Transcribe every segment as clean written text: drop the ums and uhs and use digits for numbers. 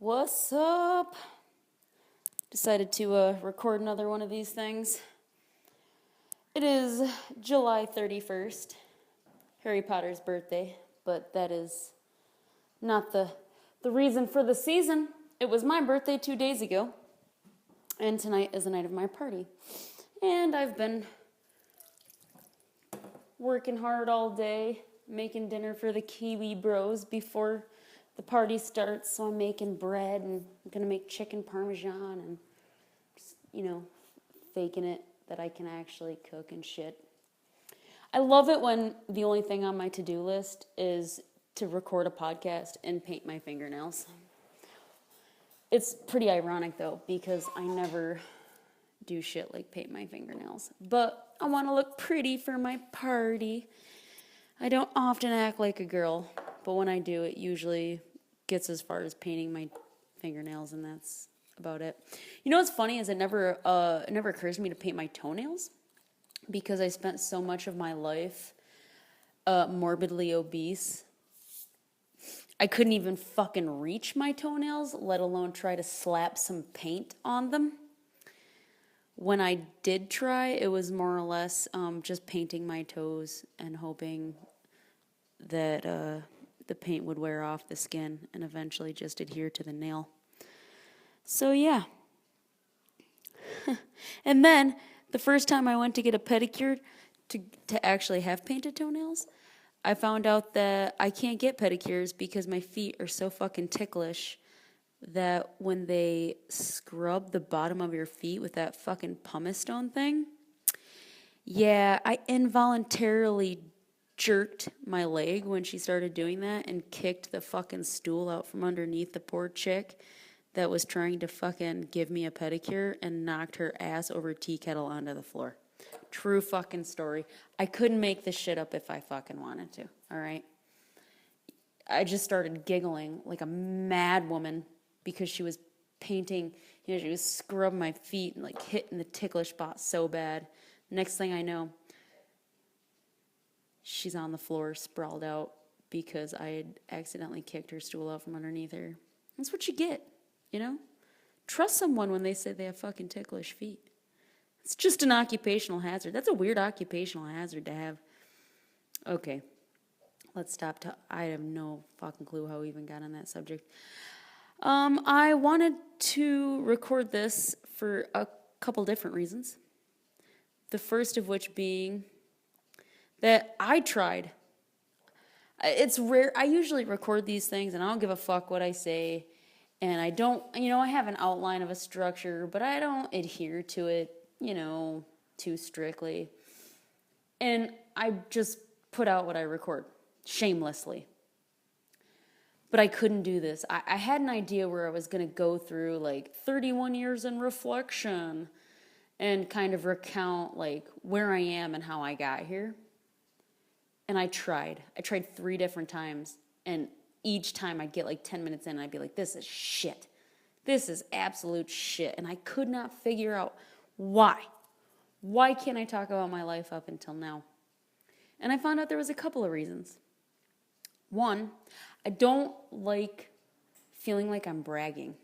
What's up? Decided to record another one of these things. It is July 31st, Harry Potter's birthday, but that is not the reason for the season. It was my birthday 2 days ago, and tonight is the night of my party. And I've been working hard all day, making dinner for the Kiwi bros before the party starts. So I'm making bread, and I'm going to make chicken parmesan, and just, faking it that I can actually cook and shit. I love it when the only thing on my to-do list is to record a podcast and paint my fingernails. It's pretty ironic, though, because I never do shit like paint my fingernails. But I want to look pretty for my party. I don't often act like a girl, but when I do, it usually gets as far as painting my fingernails, and that's about it. You know what's funny is it never occurs to me to paint my toenails, because I spent so much of my life morbidly obese. I couldn't even fucking reach my toenails, let alone try to slap some paint on them. When I did try, it was more or less just painting my toes and hoping that the paint would wear off the skin and eventually just adhere to the nail. So yeah. And then the first time I went to get a pedicure to actually have painted toenails, I found out that I can't get pedicures because my feet are so fucking ticklish that when they scrub the bottom of your feet with that fucking pumice stone thing, yeah, I involuntarily jerked my leg when she started doing that and kicked the fucking stool out from underneath the poor chick that was trying to fucking give me a pedicure and knocked her ass over a tea kettle onto the floor. True fucking story. I couldn't make this shit up if I fucking wanted to, all right? I just started giggling like a mad woman because she was painting, she was scrubbing my feet and like hitting the ticklish spot so bad. Next thing I know, she's on the floor sprawled out because I had accidentally kicked her stool out from underneath her. That's what you get, Trust someone when they say they have fucking ticklish feet. It's just an occupational hazard. That's a weird occupational hazard to have. Okay, let's stop. I have no fucking clue how we even got on that subject. I wanted to record this for a couple different reasons. The first of which being that I tried. It's rare. I usually record these things and I don't give a fuck what I say. And I don't, I have an outline of a structure, but I don't adhere to it, too strictly. And I just put out what I record, shamelessly. But I couldn't do this. I had an idea where I was going to go through like 31 years in reflection and kind of recount like where I am and how I got here. And I tried 3 different times, and each time I'd get like 10 minutes in and I'd be like, this is shit. This is absolute shit. And I could not figure out why. Why can't I talk about my life up until now? And I found out there was a couple of reasons. One, I don't like feeling like I'm bragging,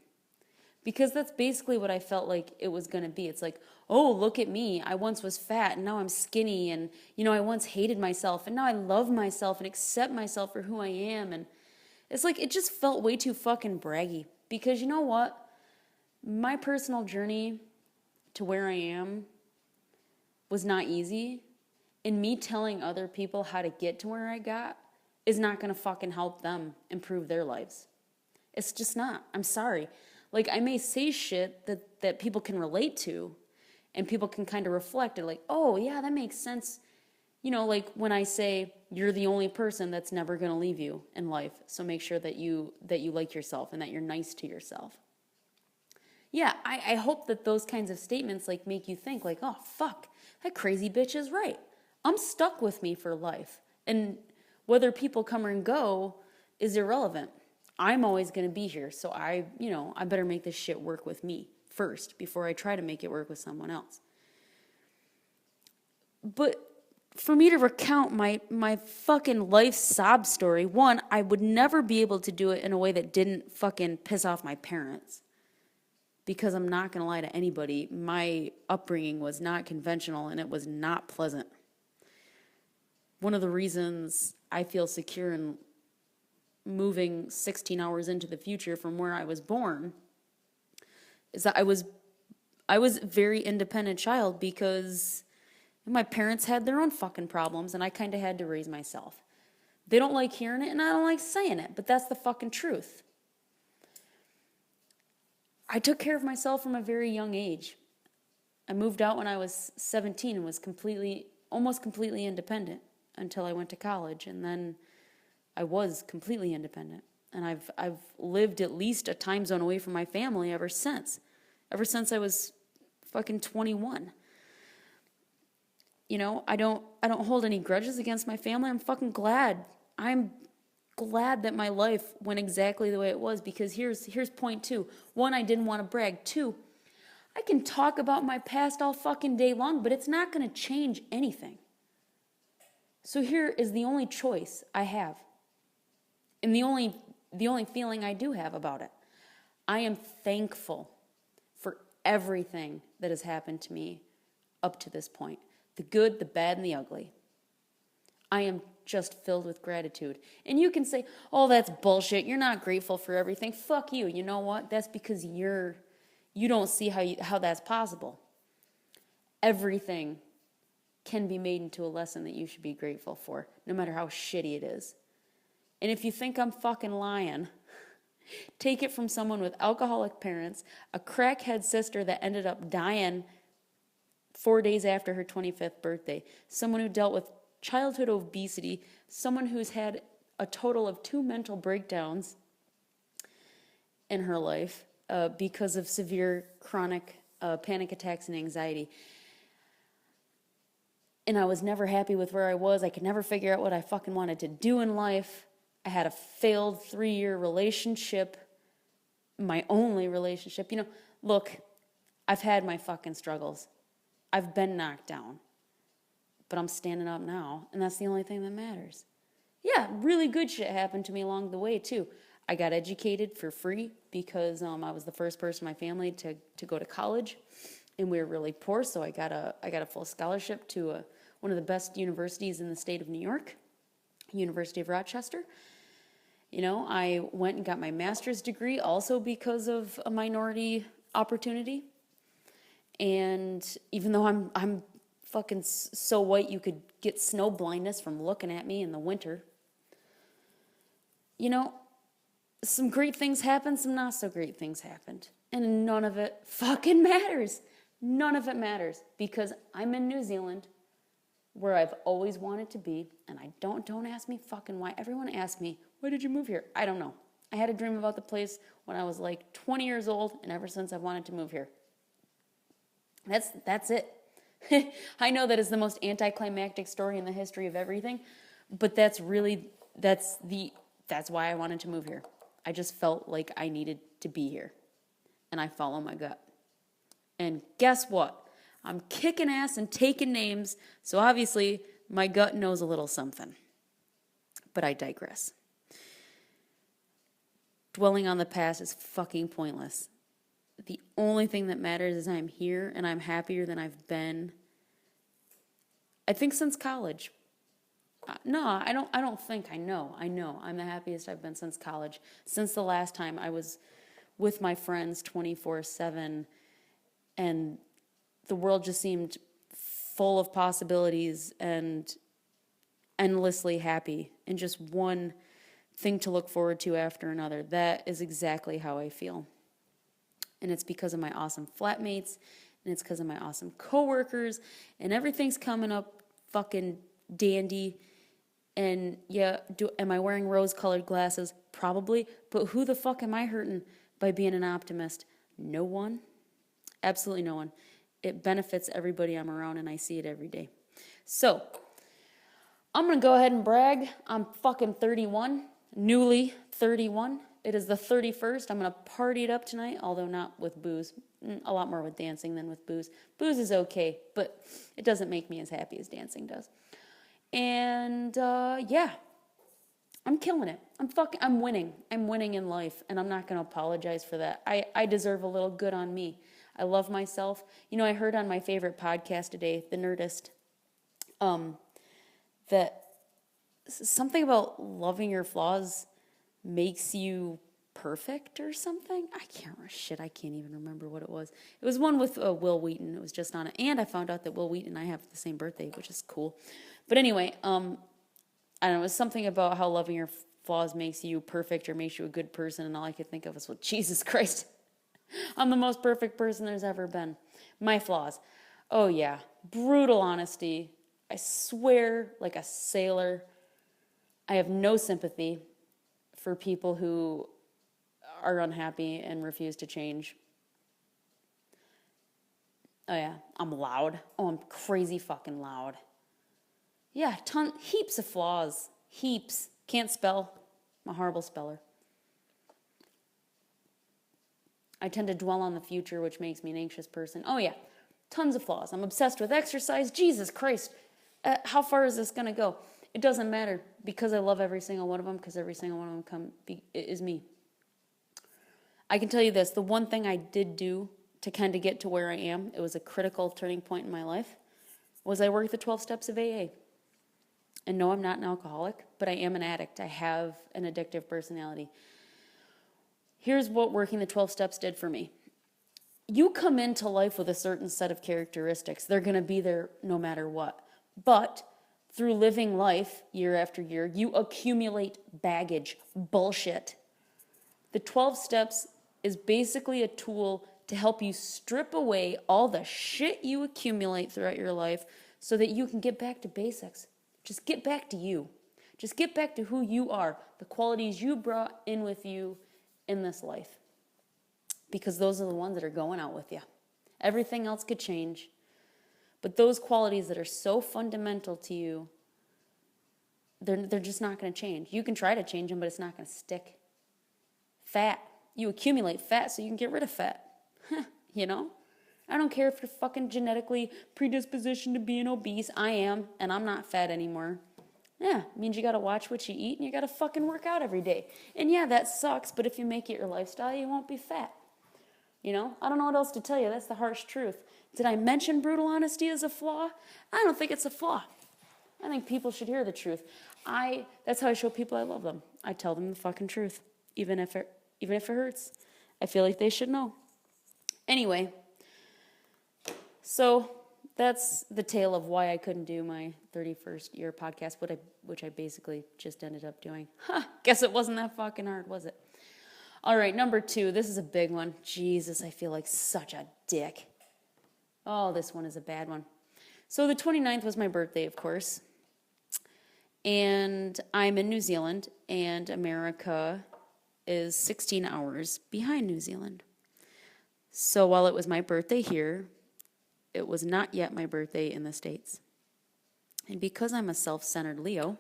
because that's basically what I felt like it was going to be. It's like, oh, look at me. I once was fat and now I'm skinny, and, I once hated myself and now I love myself and accept myself for who I am. And it's like, it just felt way too fucking braggy, because you know what? My personal journey to where I am was not easy, and me telling other people how to get to where I got is not going to fucking help them improve their lives. It's just not. I'm sorry. Like, I may say shit that people can relate to, and people can kind of reflect and like, oh, yeah, that makes sense. Like when I say, you're the only person that's never going to leave you in life, so make sure that you like yourself and that you're nice to yourself. Yeah, I hope that those kinds of statements like make you think like, oh, fuck, that crazy bitch is right. I'm stuck with me for life. And whether people come and go is irrelevant. I'm always going to be here, so I better make this shit work with me first before I try to make it work with someone else. But for me to recount my fucking life sob story, one, I would never be able to do it in a way that didn't fucking piss off my parents. Because I'm not going to lie to anybody, my upbringing was not conventional and it was not pleasant. One of the reasons I feel secure in moving 16 hours into the future from where I was born is that I was a very independent child because my parents had their own fucking problems and I kind of had to raise myself. They don't like hearing it and I don't like saying it, but that's the fucking truth. I took care of myself from a very young age. I moved out when I was 17 and was almost completely independent until I went to college, and then I was completely independent. And I've lived at least a time zone away from my family ever since. Ever since I was fucking 21. You know, I don't hold any grudges against my family. I'm fucking glad. I'm glad that my life went exactly the way it was, because here's point two. One, I didn't want to brag. Two, I can talk about my past all fucking day long, but it's not going to change anything. So here is the only choice I have. And the only feeling I do have about it. I am thankful for everything that has happened to me up to this point. The good, the bad, and the ugly. I am just filled with gratitude. And you can say, oh, that's bullshit. You're not grateful for everything. Fuck you. You know what? That's because you don't see how that's possible. Everything can be made into a lesson that you should be grateful for, no matter how shitty it is. And if you think I'm fucking lying, take it from someone with alcoholic parents, a crackhead sister that ended up dying 4 days after her 25th birthday, someone who dealt with childhood obesity, someone who's had a total of 2 mental breakdowns in her life because of severe chronic panic attacks and anxiety. And I was never happy with where I was. I could never figure out what I fucking wanted to do in life. I had a failed 3-year relationship, my only relationship. You know, look, I've had my fucking struggles. I've been knocked down. But I'm standing up now, and that's the only thing that matters. Yeah, really good shit happened to me along the way, too. I got educated for free because I was the first person in my family to go to college, and we were really poor, so I got a full scholarship to one of the best universities in the state of New York, University of Rochester. You know, I went and got my master's degree also because of a minority opportunity. And even though I'm fucking so white you could get snow blindness from looking at me in the winter. You know, some great things happened, some not so great things happened. And none of it fucking matters. None of it matters because I'm in New Zealand where I've always wanted to be, and I don't ask me fucking why. Everyone asks me, why did you move here? I don't know. I had a dream about the place when I was like 20 years old, and ever since I've wanted to move here. That's it. I know that is the most anticlimactic story in the history of everything, but that's why I wanted to move here. I just felt like I needed to be here, and I follow my gut. And guess what? I'm kicking ass and taking names, so obviously my gut knows a little something. But I digress. Dwelling on the past is fucking pointless. The only thing that matters is I'm here and I'm happier than I've been, I think, since college. No, I don't think. I know. I'm the happiest I've been since college. Since the last time I was with my friends 24/7 and the world just seemed full of possibilities and endlessly happy and just one thing to look forward to after another. That is exactly how I feel. And it's because of my awesome flatmates, and it's because of my awesome coworkers, and everything's coming up fucking dandy. And yeah, am I wearing rose-colored glasses? Probably. But who the fuck am I hurting by being an optimist? No one. Absolutely no one. It benefits everybody I'm around, and I see it every day. So, I'm going to go ahead and brag. I'm fucking 31, newly 31. It is the 31st. I'm going to party it up tonight, although not with booze. A lot more with dancing than with booze. Booze is okay, but it doesn't make me as happy as dancing does. And yeah, I'm killing it. I'm winning. I'm winning in life, and I'm not going to apologize for that. I deserve a little good on me. I love myself. You know, I heard on my favorite podcast today, The Nerdist, that something about loving your flaws makes you perfect or something. I can't even remember what it was. It was one with Will Wheaton. It was just on it. And I found out that Will Wheaton and I have the same birthday, which is cool. But anyway, I don't know, it was something about how loving your flaws makes you perfect or makes you a good person, and all I could think of was, well, Jesus Christ, I'm the most perfect person there's ever been. My flaws. Oh yeah, brutal honesty. I swear like a sailor. I have no sympathy for people who are unhappy and refuse to change. Oh yeah, I'm loud. Oh, I'm crazy fucking loud. Yeah, heaps of flaws. Heaps. Can't spell. I'm a horrible speller. I tend to dwell on the future, which makes me an anxious person. Oh yeah, tons of flaws. I'm obsessed with exercise. Jesus Christ. How far is this going to go? It doesn't matter because I love every single one of them, because every single one of them is me. I can tell you this, the one thing I did do to kind of get to where I am, it was a critical turning point in my life, was I worked the 12 steps of AA. And no, I'm not an alcoholic, but I am an addict. I have an addictive personality. Here's what working the 12 steps did for me. You come into life with a certain set of characteristics. They're going to be there no matter what. But through living life year after year, you accumulate baggage, bullshit. The 12 steps is basically a tool to help you strip away all the shit you accumulate throughout your life so that you can get back to basics. Just get back to you. Just get back to who you are, the qualities you brought in with you in this life. Because those are the ones that are going out with you. Everything else could change. But those qualities that are so fundamental to you, they're just not going to change. You can try to change them, but it's not going to stick. Fat. You accumulate fat so you can get rid of fat. You know? I don't care if you're fucking genetically predispositioned to being obese. I am, and I'm not fat anymore. Yeah, it means you gotta watch what you eat and you gotta fucking work out every day. And yeah, that sucks, but if you make it your lifestyle, you won't be fat. You know? I don't know what else to tell you. That's the harsh truth. Did I mention brutal honesty as a flaw? I don't think it's a flaw. I think people should hear the truth. That's how I show people I love them. I tell them the fucking truth, even if it hurts. I feel like they should know. Anyway, so that's the tale of why I couldn't do my 31st year podcast, which I basically just ended up doing. Guess it wasn't that fucking hard, was it? All right, number 2. This is a big one. Jesus, I feel like such a dick. Oh, this one is a bad one. So the 29th was my birthday, of course. And I'm in New Zealand, and America is 16 hours behind New Zealand. So while it was my birthday here, it was not yet my birthday in the States. And because I'm a self-centered Leo,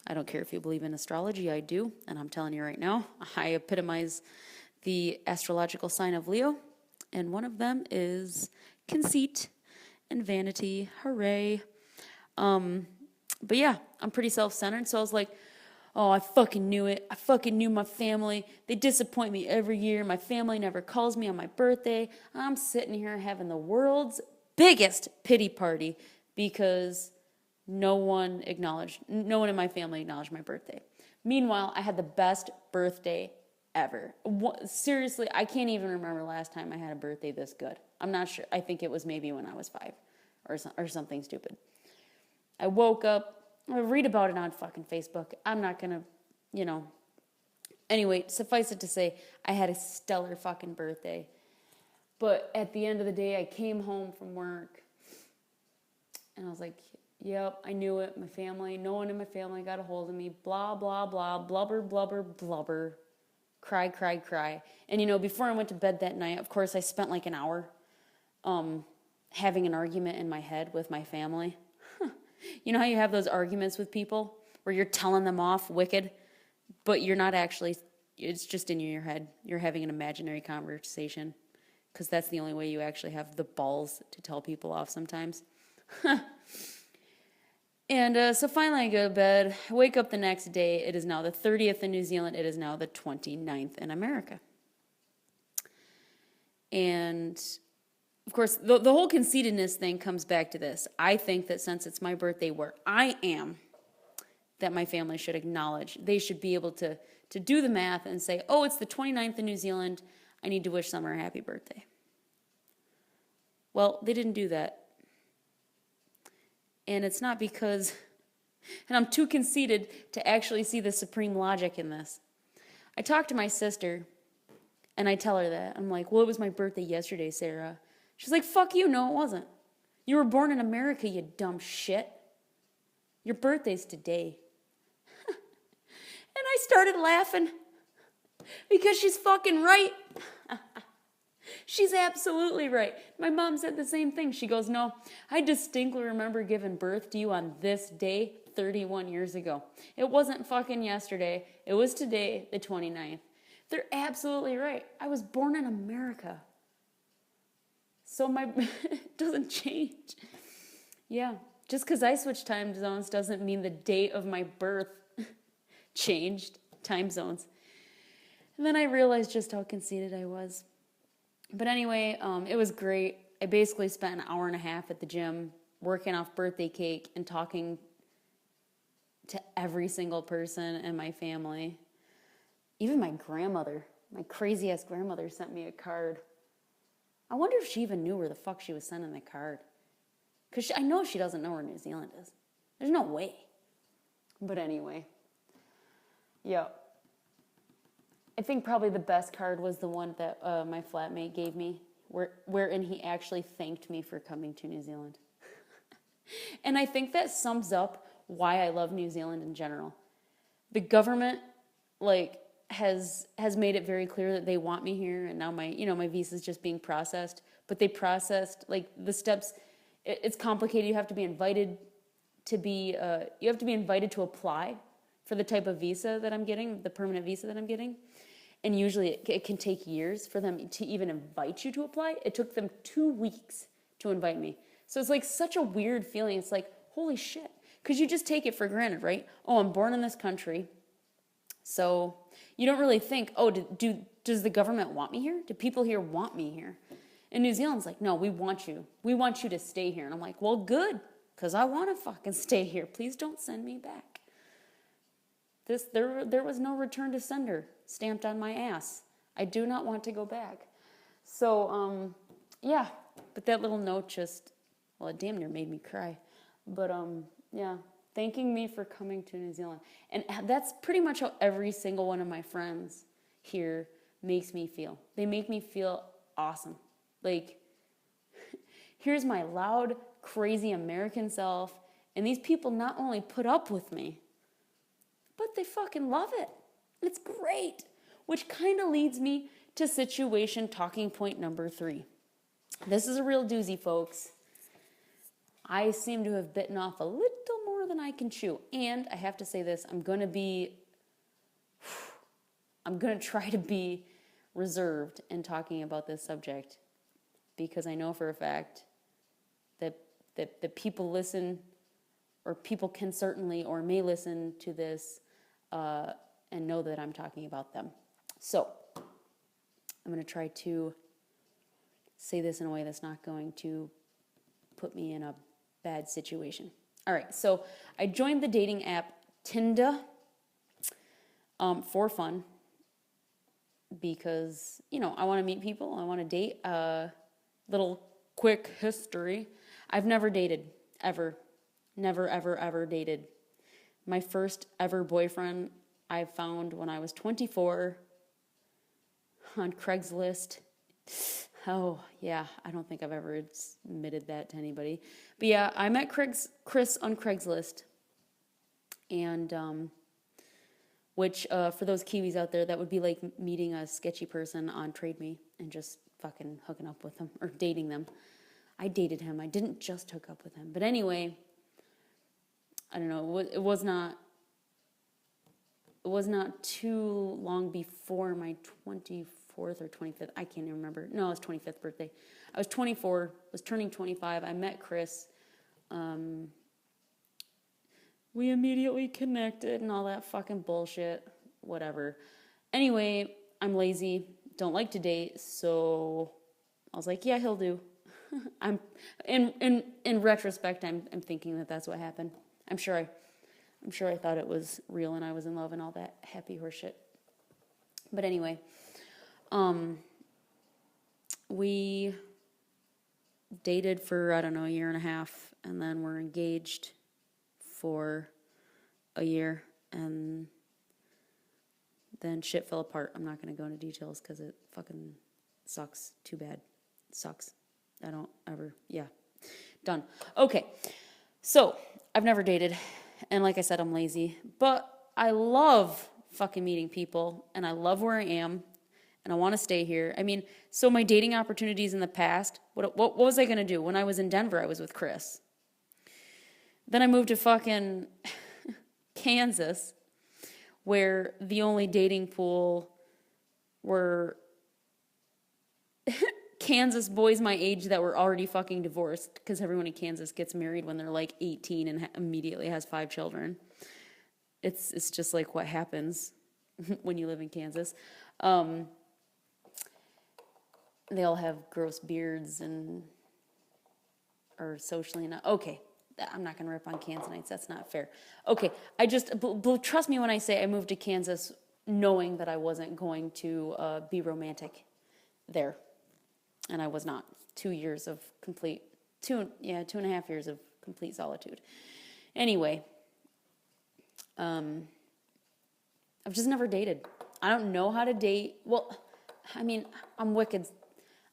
I don't care if you believe in astrology, I do, and I'm telling you right now, I epitomize the astrological sign of Leo, and one of them is conceit and vanity. Hooray. But yeah, I'm pretty self-centered, so I was like, oh, I fucking knew it. I fucking knew my family. They disappoint me every year. My family never calls me on my birthday. I'm sitting here having the world's biggest pity party because no one in my family acknowledged my birthday. Meanwhile, I had the best birthday ever. Seriously, I can't even remember last time I had a birthday this good. I'm not sure. I think it was maybe when I was 5 or something stupid. I woke up. I read about it on fucking Facebook. I'm not going to, Anyway, suffice it to say, I had a stellar fucking birthday. But at the end of the day, I came home from work. And I was like, yep, I knew it. No one in my family got a hold of me. Blah, blah, blah. Blubber, blubber, blubber. Cry, cry, cry. And, before I went to bed that night, of course, I spent like an hour having an argument in my head with my family. You know how you have those arguments with people where you're telling them off wicked, but you're not actually, it's just in your head. You're having an imaginary conversation because that's the only way you actually have the balls to tell people off sometimes. And so finally I go to bed. I wake up the next day. It is now the 30th in New Zealand. It is now the 29th in America. And of course, the whole conceitedness thing comes back to this. I think that since it's my birthday where I am, that my family should acknowledge. They should be able to do the math and say, oh, it's the 29th in New Zealand. I need to wish Summer a happy birthday. Well, they didn't do that. And it's not because, and I'm too conceited to actually see the supreme logic in this. I talk to my sister, and I tell her that. I'm like, well, it was my birthday yesterday, Sarah. She's like, fuck you, no, it wasn't. You were born in America, you dumb shit. Your birthday's today. And I started laughing because she's fucking right. She's absolutely right. My mom said the same thing. She goes, no, I distinctly remember giving birth to you on this day 31 years ago. It wasn't fucking yesterday. It was today, the 29th. They're absolutely right. I was born in America. So it doesn't change. Yeah, just because I switched time zones doesn't mean the date of my birth changed time zones. And then I realized just how conceited I was. But anyway, it was great. I basically spent an hour and a half at the gym working off birthday cake and talking to every single person in my family. Even my grandmother, my crazy-ass grandmother, sent me a card. I wonder if she even knew where the fuck she was sending the card. Because I know she doesn't know where New Zealand is. There's no way. But anyway. Yeah. I think probably the best card was the one that my flatmate gave me, wherein he actually thanked me for coming to New Zealand. And I think that sums up why I love New Zealand in general. The government, has made it very clear that they want me here, and now my visa's just being processed. But they processed the steps. It's complicated. You have to be invited to apply for the type of visa that I'm getting, the permanent visa that I'm getting. And usually it can take years for them to even invite you to apply. It took them 2 weeks to invite me. So it's such a weird feeling. It's like, holy shit. Because you just take it for granted, right? Oh, I'm born in this country. So you don't really think, oh, does the government want me here? Do people here want me here? And New Zealand's like, no, we want you. We want you to stay here. And I'm like, well, good, because I want to fucking stay here. Please don't send me back. There was no return to sender stamped on my ass. I do not want to go back. So, yeah, but that little note it damn near made me cry. But, yeah, thanking me for coming to New Zealand. And that's pretty much how every single one of my friends here makes me feel. They make me feel awesome. Here's my loud, crazy American self, and these people not only put up with me, but they fucking love it. It's great. Which kind of leads me to situation talking point number 3. This is a real doozy, folks. I seem to have bitten off a little more than I can chew. And I have to say this, I'm going to try to be reserved in talking about this subject, because I know for a fact that people listen, or people can certainly or may listen to this and know that I'm talking about them. So I'm going to try to say this in a way that's not going to put me in a bad situation. All right, so I joined the dating app Tinder for fun, because, I want to meet people. I want to date. Little quick history. I've never dated, ever. Never, ever, ever dated. My first ever boyfriend I found when I was 24 on Craigslist. Oh, yeah, I don't think I've ever admitted that to anybody. But yeah, I met Chris on Craigslist. And, which, for those Kiwis out there, that would be like meeting a sketchy person on Trade Me and just fucking hooking up with them or dating them. I dated him. I didn't just hook up with him. But anyway, I don't know. It was not too long before my 24th or 25th. I can't even remember. No, it was 25th birthday. I was 24, was turning 25. I met Chris we immediately connected and all that fucking bullshit. Whatever. Anyway, I'm lazy, don't like to date, so I was like, yeah, he'll do. I'm in retrospect, I'm thinking that that's what happened. I'm sure I thought it was real and I was in love and all that happy horse shit. But anyway, we dated for, I don't know, a year and a half, and then we're engaged for a year, and then shit fell apart. I'm not going to go into details because it fucking sucks. Too bad. It sucks. I don't ever, yeah. Done. Okay. So, I've never dated, and like I said, I'm lazy, but I love fucking meeting people, and I love where I am, and I want to stay here. I mean, so my dating opportunities in the past, what was I going to do? When I was in Denver, I was with Chris. Then I moved to fucking Kansas, where the only dating pool were Kansas boys my age that were already fucking divorced, because everyone in Kansas gets married when they're like 18 and immediately has 5 children. It's just like what happens when you live in Kansas. They all have gross beards and are socially not okay. I'm not going to rip on Kansanites. That's not fair. Okay, I just trust me when I say I moved to Kansas knowing that I wasn't going to be romantic there, and I was not. 2 years of complete 2.5 years of complete solitude. Anyway, I've just never dated. I don't know how to date. Well, I mean, I'm wicked.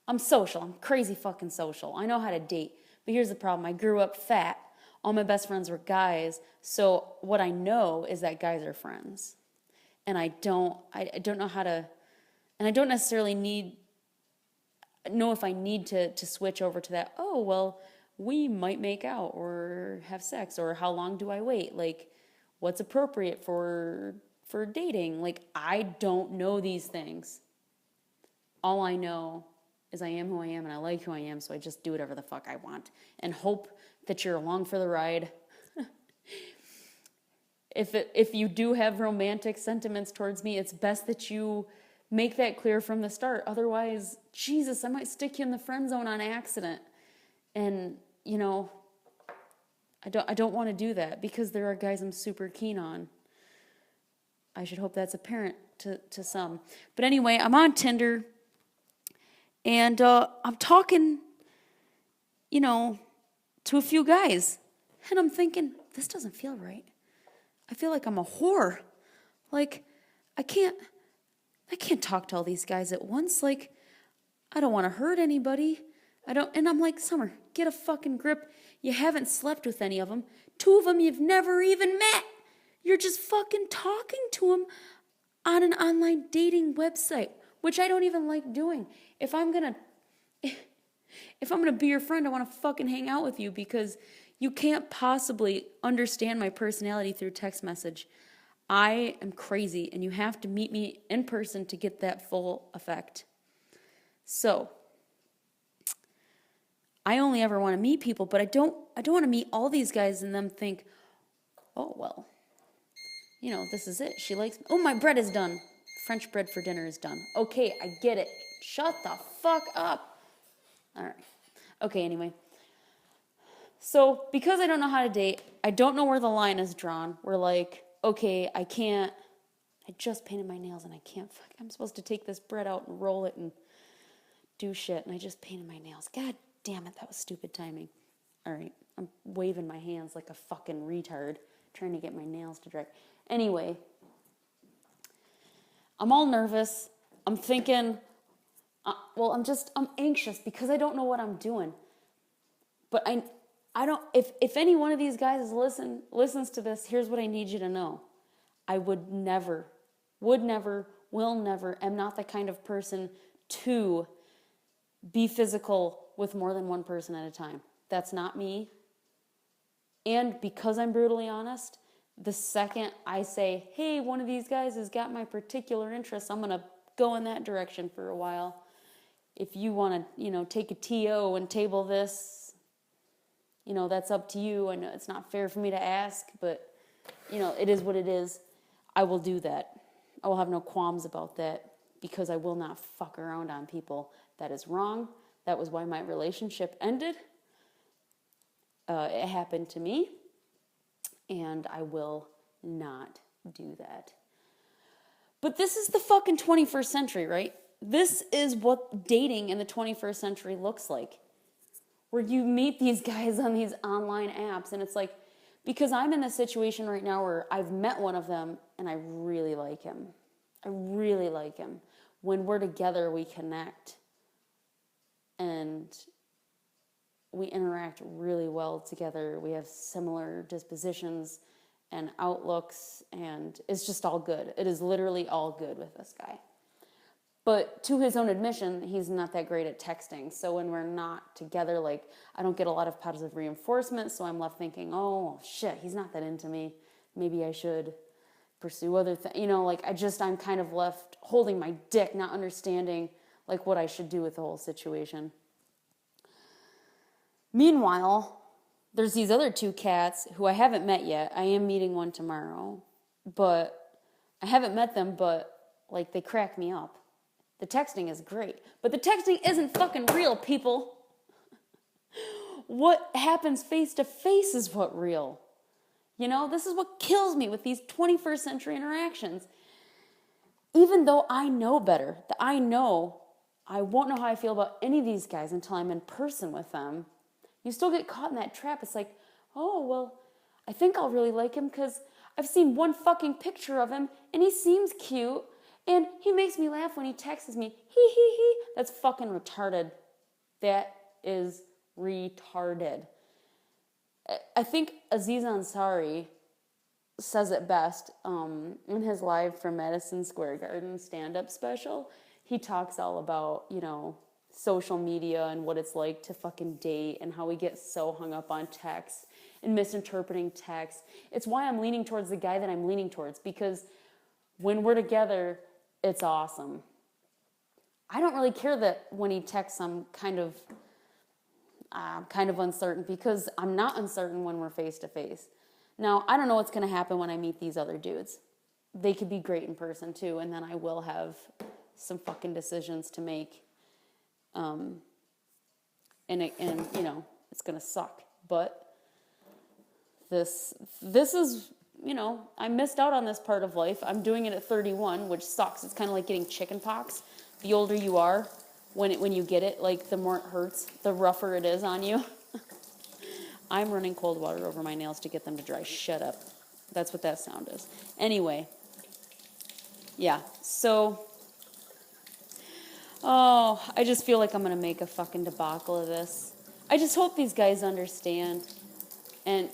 I'm social. I'm crazy fucking social. I know how to date. But here's the problem. I grew up fat. All my best friends were guys. So what I know is that guys are friends. And I don't know how to, and I don't necessarily know if I need to switch over to that, oh, well, we might make out or have sex, or how long do I wait? Like, what's appropriate for dating? Like, I don't know these things. All I know is I am who I am and I like who I am, so I just do whatever the fuck I want and hope that you're along for the ride. If you do have romantic sentiments towards me, it's best that you make that clear from the start. Otherwise, Jesus, I might stick you in the friend zone on accident. And, you know, I don't want to do that because there are guys I'm super keen on. I should hope that's apparent to some. But anyway, I'm on Tinder. And I'm talking, you know, to a few guys. And I'm thinking, this doesn't feel right. I feel like I'm a whore. Like, I can't talk to all these guys at once. Like, I don't want to hurt anybody. And I'm like, Summer, get a fucking grip. You haven't slept with any of them. 2 of them you've never even met. You're just fucking talking to them on an online dating website, which I don't even like doing. If I'm gonna be your friend, I want to fucking hang out with you because you can't possibly understand my personality through text message. I am crazy, and you have to meet me in person to get that full effect. So, I only ever want to meet people, but I don't want to meet all these guys and them think, oh, well, you know, this is it. She likes me. Oh, my bread is done. French bread for dinner is done. Okay, I get it. Shut the fuck up. All right. Okay, anyway. So, because I don't know how to date, I don't know where the line is drawn. We're like, okay, I just painted my nails and I'm supposed to take this bread out and roll it and do shit, and I just painted my nails. God damn it, that was stupid timing. All right, I'm waving my hands like a fucking retard, trying to get my nails to dry. Anyway, I'm all nervous. I'm thinking, I'm anxious because I don't know what I'm doing. But I don't, if any one of these guys listens to this, here's what I need you to know. I will never, am not the kind of person to be physical with more than one person at a time. That's not me. And because I'm brutally honest, the second I say, hey, one of these guys has got my particular interests, I'm going to go in that direction for a while. If you want to, take a TO and table this, that's up to you. I know it's not fair for me to ask, but it is what it is. I will do that. I will have no qualms about that because I will not fuck around on people. That is wrong. That was why my relationship ended. It happened to me, and I will not do that. But this is the fucking 21st century, right? This is what dating in the 21st century looks like. Where you meet these guys on these online apps, and it's like, because I'm in this situation right now where I've met one of them, and I really like him. I really like him. When we're together, we connect. And we interact really well together. We have similar dispositions and outlooks, and it's just all good. It is literally all good with this guy. But to his own admission, he's not that great at texting. So when we're not together, like, I don't get a lot of positive reinforcement, so I'm left thinking, oh, shit, he's not that into me. Maybe I should pursue other things. I'm kind of left holding my dick, not understanding, like, what I should do with the whole situation. Meanwhile, there's these other two cats who I haven't met yet. I am meeting one tomorrow, but I haven't met them, but, like, they crack me up. The texting is great, but the texting isn't fucking real, people. What happens face to face is what real. This is what kills me with these 21st century interactions. Even though I know better, that I know I won't know how I feel about any of these guys until I'm in person with them. You still get caught in that trap. It's like, oh, well, I think I'll really like him because I've seen one fucking picture of him and he seems cute and he makes me laugh when he texts me. He. That's fucking retarded. That is retarded. I think Aziz Ansari says it best in his live from Madison Square Garden stand-up special. He talks all about, social media and what it's like to fucking date and how we get so hung up on text and misinterpreting text. It's why I'm leaning towards the guy that I'm leaning towards, because when we're together, it's awesome. I don't really care that when he texts, I'm kind of uncertain, because I'm not uncertain when we're face to face. Now, I don't know what's going to happen when I meet these other dudes. They could be great in person too, and then I will have some fucking decisions to make. It's gonna suck, but this is, I missed out on this part of life. I'm doing it at 31, which sucks. It's kind of like getting chicken pox. The older you are, when you get it, like, the more it hurts, the rougher it is on you. I'm running cold water over my nails to get them to dry. Shut up. That's what that sound is. Anyway, yeah, so I just feel like I'm going to make a fucking debacle of this. I just hope these guys understand. And,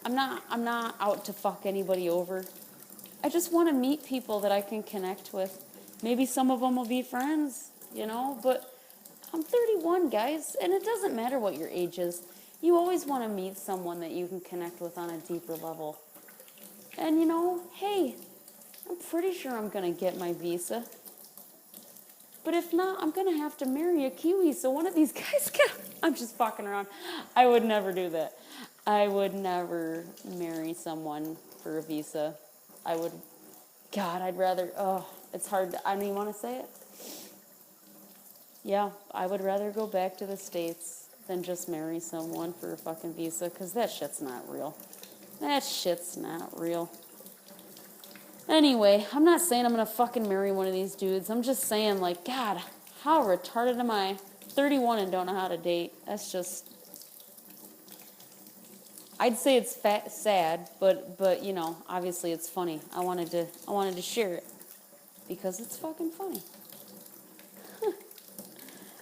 I'm not out to fuck anybody over. I just want to meet people that I can connect with. Maybe some of them will be friends, but I'm 31, guys, and it doesn't matter what your age is. You always want to meet someone that you can connect with on a deeper level. And, hey, I'm pretty sure I'm going to get my visa. But if not, I'm going to have to marry a Kiwi, so one of these guys can... I'm just fucking around. I would never do that. I would never marry someone for a visa. I'd rather... it's hard. I don't even want to say it. Yeah, I would rather go back to the States than just marry someone for a fucking visa, because that shit's not real. That shit's not real. Anyway, I'm not saying I'm going to fucking marry one of these dudes. I'm just saying, like, God, how retarded am I? 31 and don't know how to date. That's just... I'd say it's sad, but obviously it's funny. I wanted to share it because it's fucking funny.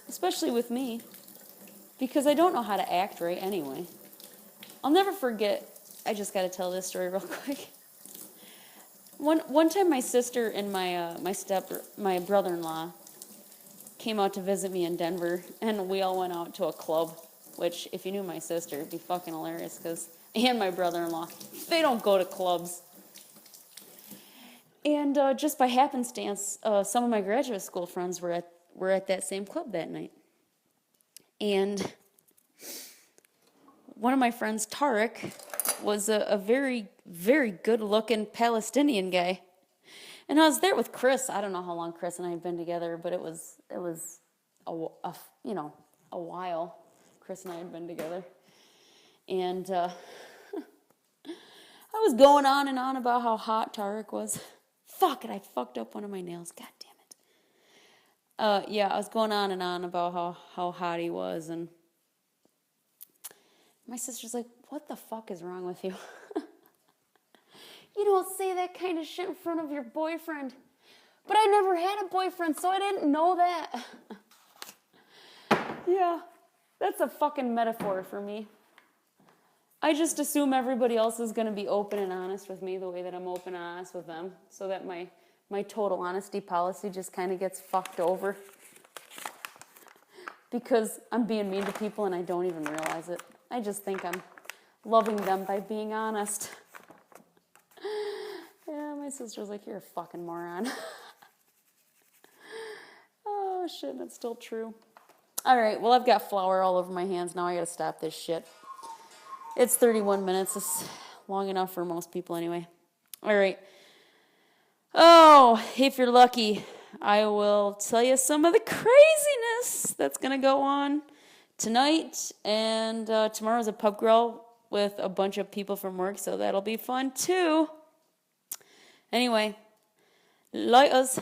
Especially with me, because I don't know how to act right anyway. I'll never forget, I just got to tell this story real quick. One time my sister and my brother-in-law came out to visit me in Denver, and we all went out to a club, which, if you knew my sister, it'd be fucking hilarious, and my brother-in-law, they don't go to clubs. And just by happenstance, some of my graduate school friends were at that same club that night. And one of my friends, Tarek, was a very, very good-looking Palestinian guy. And I was there with Chris. I don't know how long Chris and I had been together, but it was a while. Chris and I had been together. And I was going on and on about how hot Tarek was. Fuck it, I fucked up one of my nails. God damn it. Yeah, I was going on and on about how hot he was, and my sister's like, what the fuck is wrong with you? You don't say that kind of shit in front of your boyfriend. But I never had a boyfriend, so I didn't know that. Yeah, that's a fucking metaphor for me. I just assume everybody else is going to be open and honest with me the way that I'm open and honest with them, so that my total honesty policy just kind of gets fucked over. Because I'm being mean to people and I don't even realize it. I just think I'm loving them by being honest. Yeah, my sister's like, you're a fucking moron. Oh, shit, that's still true. All right, well, I've got flour all over my hands. Now I gotta stop this shit. It's 31 minutes. It's long enough for most people anyway. All right. Oh, if you're lucky, I will tell you some of the craziness that's going to go on tonight. And tomorrow's a pub crawl with a bunch of people from work, so that'll be fun too. Anyway, lighters.